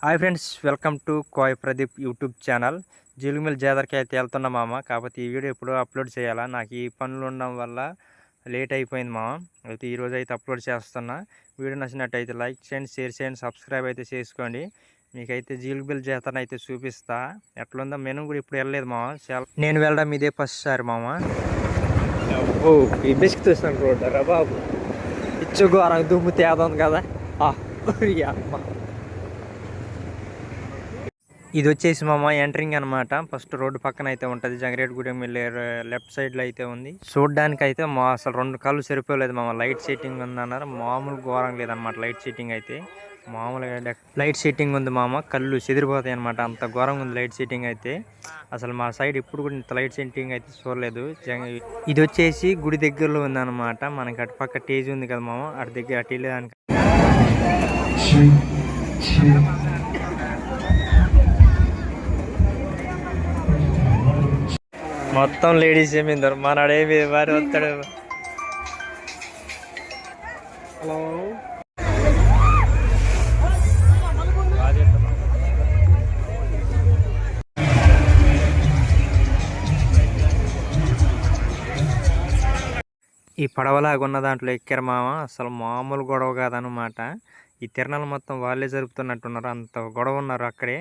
Hi friends, welcome to కోయ్ Pradeep YouTube channel. జీలుగుమిల్ జాతరకి అయితే వెళ్తున్నా మామ. కాకపోతే ఈ వీడియో ఎప్పుడో అప్లోడ్ చేయాలా, నాకు ఈ పనులు ఉండడం వల్ల లేట్ అయిపోయింది మామ. అయితే ఈరోజు అయితే అప్లోడ్ చేస్తున్నా. వీడియో నచ్చినట్టయితే లైక్ చేయండి, షేర్ చేయండి, సబ్స్క్రైబ్ అయితే చేసుకోండి. మీకైతే జీలుగుమిల్ జాతరని అయితే చూపిస్తా. ఎట్లుందో మేము కూడా ఇప్పుడు వెళ్ళలేదు మామ. నేను వెళ్ళడం ఇదే ఫస్ట్ సారి మామ. ఓ బిస్క్ చూస్తాను రోడ్ రా బాబు, ఇచ్చుగోర దుమ్ము తేదోంది కదా. అమ్మ, ఇది వచ్చేసి మామ ఎంట్రింగ్ అనమాట. ఫస్ట్ రోడ్డు పక్కన అయితే ఉంటుంది. జంగారెడ్డిగూడెం వెళ్ళే లెఫ్ట్ సైడ్లో అయితే ఉంది. చూడడానికి అయితే అసలు రెండు కళ్ళు సరిపోలేదు మామ. లైట్ సెట్టింగ్ ఉందన్నారు, మామూలు ఘోరం లేదనమాట. లైట్ సెట్టింగ్ అయితే మామూలుగా లైట్ సెట్టింగ్ ఉంది మామ. కళ్ళు చెదిరిపోతాయి అనమాట, అంత ఘోరంగా ఉంది లైట్ సెట్టింగ్ అయితే. అసలు మా సైడ్ ఇప్పుడు కూడా ఇంత లైట్ సెట్టింగ్ అయితే చూడలేదు. ఇది వచ్చేసి గుడి దగ్గరలో ఉందన్నమాట. మనకి అటు పక్క టేజ్ ఉంది కదా మామ, అటు దగ్గర అటు వెళ్ళేదానికి మొత్తం లేడీస్ ఏమిందరు. మనడేమి వారి వస్తాడు. హలో, ఈ పడవలాగా ఉన్న దాంట్లో ఎక్కారు మామ. అసలు మామూలు గొడవ కాదనమాట. ఈ తిరణాలు మొత్తం వాళ్ళే జరుపుతున్నట్టున్నారు, అంత గొడవ ఉన్నారు అక్కడే.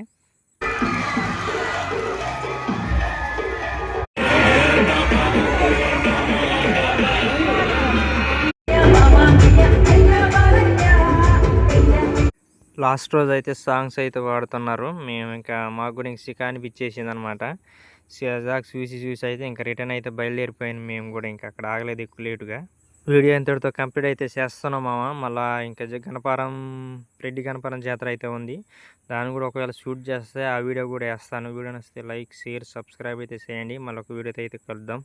లాస్ట్ రోజు అయితే సాంగ్స్ అయితే పాడుతున్నారు. మేము ఇంకా మాకు కూడా ఇంక సికా అనిపించేసింది అనమాట. చూసి అయితే ఇంకా రిటర్న్ అయితే బయలుదేరిపోయింది. మేము కూడా ఇంకా అక్కడ ఆగలేదు ఎక్కువ లేటుగా. వీడియో ఎంతటితో కంప్లీట్ అయితే చేస్తున్నాం మామ. మళ్ళీ ఇంకా రెడ్డి గణపారం జాతర అయితే ఉంది. దాన్ని కూడా ఒకవేళ షూట్ చేస్తే ఆ వీడియో కూడా వేస్తాను. వీడియో నచ్చితే లైక్, షేర్, సబ్స్క్రైబ్ అయితే చేయండి. మళ్ళీ ఒక వీడియోతో అయితే కలుద్దాం.